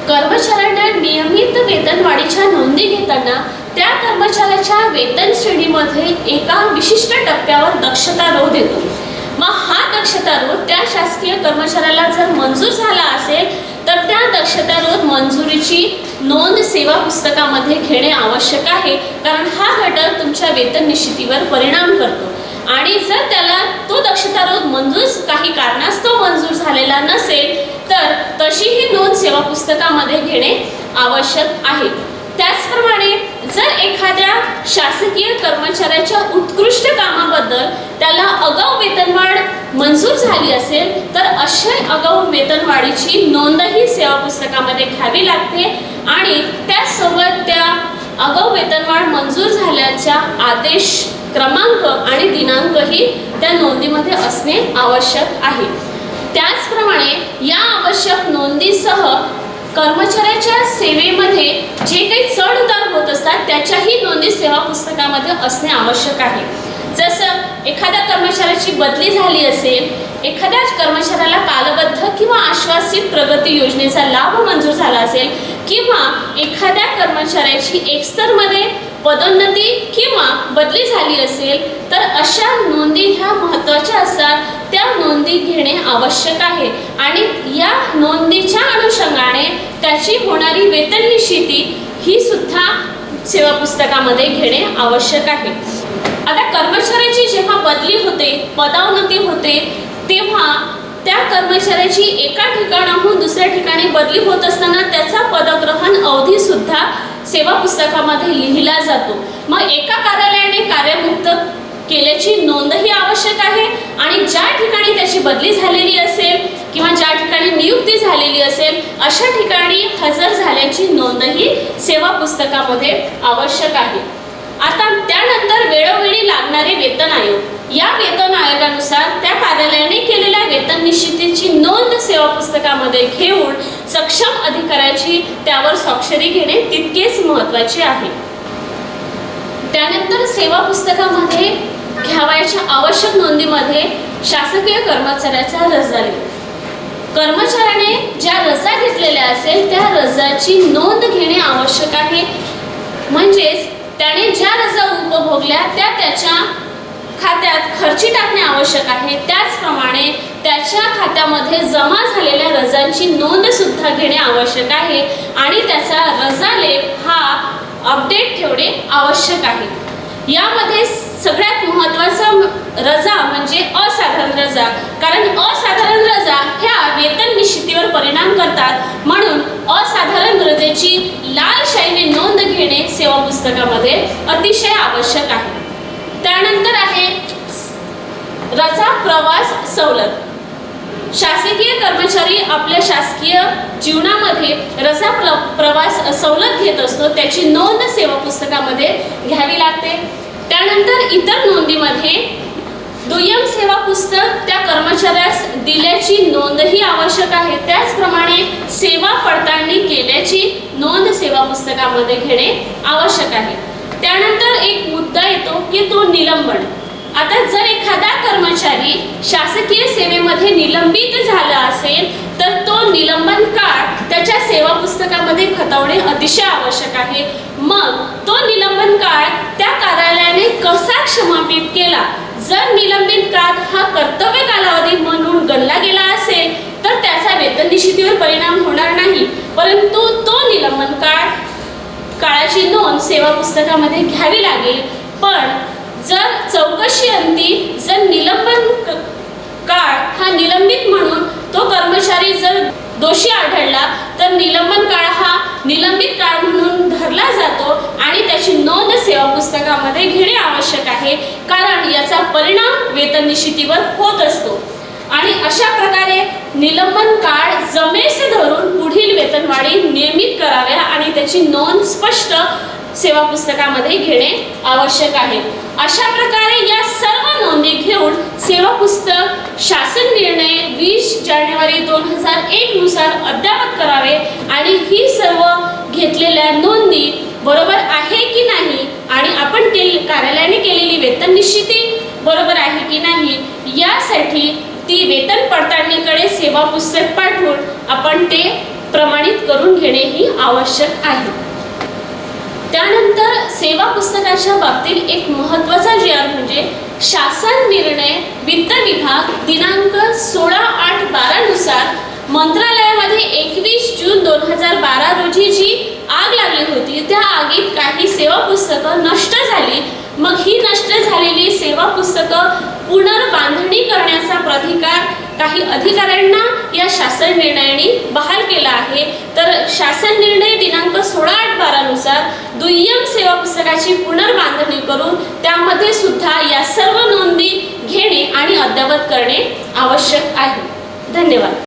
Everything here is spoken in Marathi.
कर्मचाऱ्यांना नियमित वेतनवाढीच्या नोंदी घेताना त्या कर्मचाऱ्याच्या वेतन श्रेणीमध्ये एका विशिष्ट टप्प्यावर दक्षता रोध येतो। मग हा दक्षता रोध त्या शासकीय कर्मचाऱ्याला जर मंजूर झाला असेल तर त्या दक्षता रोध मंजुरीची नोंद सेवा पुस्तकामध्ये घेणे आवश्यक आहे, कारण हा घटक तुमच्या वेतन निश्चितीवर परिणाम करतो। आणि जर त्याला तो दक्षता रोध मंजूर काही कारणास्तव मंजूर झालेला नसेल तर तशीही नोंद सेवा पुस्तकामध्ये घेणे आवश्यक आहे। त्याचप्रमाणे जर एखाद्या शासकीय कर्मचाऱ्याच्या उत्कृष्ट कामाबद्दल त्याला आगाऊ वेतनवाढ मंजूर झाली असेल तर अशा आगाऊ वेतनवाढीची नोंदही सेवा पुस्तकामध्ये घ्यावी लागते आणि त्यासोबत त्या आगाऊ वेतनवाढ मंजूर झाल्याचा आदेश क्रमांक आणि दिनांकही त्या नोंदीमध्ये असणे आवश्यक आहे। त्याचप्रमाणे या आवश्यक नोंदीसह कर्मचाऱ्याच्या सेवेमध्ये जे काही चढ उतार होत असतात त्याच्याही नोंदी सेवा पुस्तकामध्ये असणे आवश्यक आहे। जसं एखाद्या कर्मचाऱ्याची बदली झाली असेल, एखाद्या कर्मचाऱ्याला कालबद्ध किंवा आश्वासित प्रगती योजनेचा लाभ मंजूर झाला असेल किंवा एखाद्या कर्मचाऱ्याची एकस्तरमध्ये पदोन्नती किंवा बदली झाली असेल तर अशा नोंदी ह्या महत्त्वाच्या असतात, त्या नोंदी घेणे आवश्यक आहे आणि या नोंदीच्या अनुषंगाने त्याची होणारी वेतन निश्चिती ही सुद्धा सेवा पुस्तकामध्ये घेणे आवश्यक आहे। आता कर्मचाऱ्याची जेव्हा बदली होते, पदोन्नती होते तेव्हा त्या कर्मचाऱ्याची एका ठिकाणाहून दुसऱ्या ठिकाणी बदली होत असताना त्याचा पदग्रहण अवधी सुद्धा सेवा पुस्तकामध्ये लिहिला जातो। मग एका कार्यालयाने कार्यमुक्त केल्याची नोंदही आवश्यक आहे आणि ज्या ठिकाणी त्याची बदली झालेली असेल किंवा ज्या ठिकाणी नियुक्ती झालेली असेल अशा ठिकाणी हजर झाल्याची नोंदही सेवा पुस्तकामध्ये आवश्यक आहे। आता त्यानंतर वेळोवेळी लागणारे वेतन आयोग, या वेतन आयोगानुसार त्या कार्यालयाने केलेल्या वेतन निश्चितीची नोंद सेवा पुस्तकामध्ये घेऊन सक्षम अधिकाऱ्याची त्यावर स्वाक्षरी घेणे तितकेच महत्त्वाचे आहे। त्यानंतर सेवा पुस्तकामध्ये घ्यावयाच्या आवश्यक नोंदीमध्ये शासकीय कर्मचाऱ्याचा रजा लेख, कर्मचाऱ्याने ज्या रजा घेतलेल्या असेल त्या रजाची नोंद घेणे आवश्यक आहे। म्हणजेच त्याने ज्या रजा उपभोगल्या त्या त्याच्या खात्यात खर्ची टाकणे आवश्यक आहे। त्याचप्रमाणे त्याच्या खात्यामध्ये जमा झालेल्या रजांची नोंद सुद्धा घेणे आवश्यक आहे आणि त्याचा रजा लेख हा अपडेट ठेवणे आवश्यक आहे। यामध्ये सगळ्यात महत्त्वाचा रजा म्हणजे असाधारण रजा, कारण असाधारण रजा ह्या वेतन निश्चितीवर परिणाम करतात, म्हणून असाधारण रजेची लाल शाईने नोंद घेणे सेवा पुस्तकामध्ये अतिशय आवश्यक आहे। त्यानंतर आहे रजा प्रवास सवलत। शासकीय कर्मचारी आपल्या शासकीय जीवनामध्ये रजा प्रवास सवलत घेत असतो, त्याची नोंद सेवा पुस्तकामध्ये घ्यावी लागते। त्यानंतर इतर नोंदीमध्ये दुय्यम सेवा पुस्तक त्या कर्मचाऱ्यास दिल्याची नोंदही आवश्यक आहे। त्याचप्रमाणे सेवा पडताळणी केल्याची नोंद सेवा पुस्तकामध्ये घेणे आवश्यक आहे। त्यानंतर एक मुद्दा येतो की तो निलंबन। आता जर एखादा कर्मचारी शासकीय सेवेमध्ये निलंबित झाला असेल तर तो निलंबन काळ त्याच्या सेवा पुस्तकामध्ये खतवणे अतिशय आवश्यक आहे। मग तो निलंबन काळ त्या कार्यालयाने कसा क्षमापित केला, जर निलंबित काळ हा कर्तव्य कालावधी म्हणून गणला गेला असेल तर त्याचा वेतन निश्चितीवर परिणाम होणार नाही, परंतु तो निलंबन काळाची नोंद सेवा पुस्तकामध्ये घ्यावी लागेल। पण जर चौकशी अंती जर निलंबन काळ हा निलंबित म्हणून तो कर्मचारी जर दोषी आढळला तर निलंबन काळ हा निलंबित काळ म्हणून धरला जातो आणि त्याची नोंद सेवा पुस्तकामध्ये घेणे आवश्यक आहे, कारण याचा परिणाम वेतन निश्चितीवर होत असतो। आणि अशा प्रकारे निलंबन काळ जमेस धरून पुढील वेतनवाढी नियमित कराव्या आणि त्याची नोंद स्पष्ट सेवा पुस्तकामध्ये घेणे आवश्यक आहे। अशा प्रकारे या सर्व नोंदी घेऊन सेवा पुस्तक शासन निर्णय 20 जानेवारी 2001 नुसार अद्ययावत करावे आणि ही सर्व घेतलेल्या नोंदी बरोबर आहे की नाही आणि आपण कार्यालयाने केलेली वेतन निश्चिती बरोबर आहे की नाही यासाठी ती वेतन पडताळणीकडे सेवा पुस्तक पाठवून आपण ते प्रमाणित करून घेणे ही आवश्यक आहे। त्यानंतर सेवा पुस्तकाच्या बाबतीत एक महत्त्वाचा जी.आर. म्हणजे शासन निर्णय वित्त विभाग दिनांक 16/8/12 नुसार मंत्रालयामध्ये 21 जून 2012 रोजी जी आग लागली होती, त्या आगीत काही सेवा पुस्तकं नष्ट झाली। मग ही नष्ट झालेली सेवा पुस्तकं पुनर्बांधणी करण्याचा प्राधिकार काही अधिकाऱ्यांना या शासन निर्णयाने बहाल केला आहे। तर शासन निर्णय दिनांक 16/8/12 नुसार दुय्यम सेवा पुस्तकाची पुनर्बांधणी करून त्यामध्ये सुद्धा या सर्व नोंदी घेणे आणि अद्ययावत करणे आवश्यक आहे। धन्यवाद।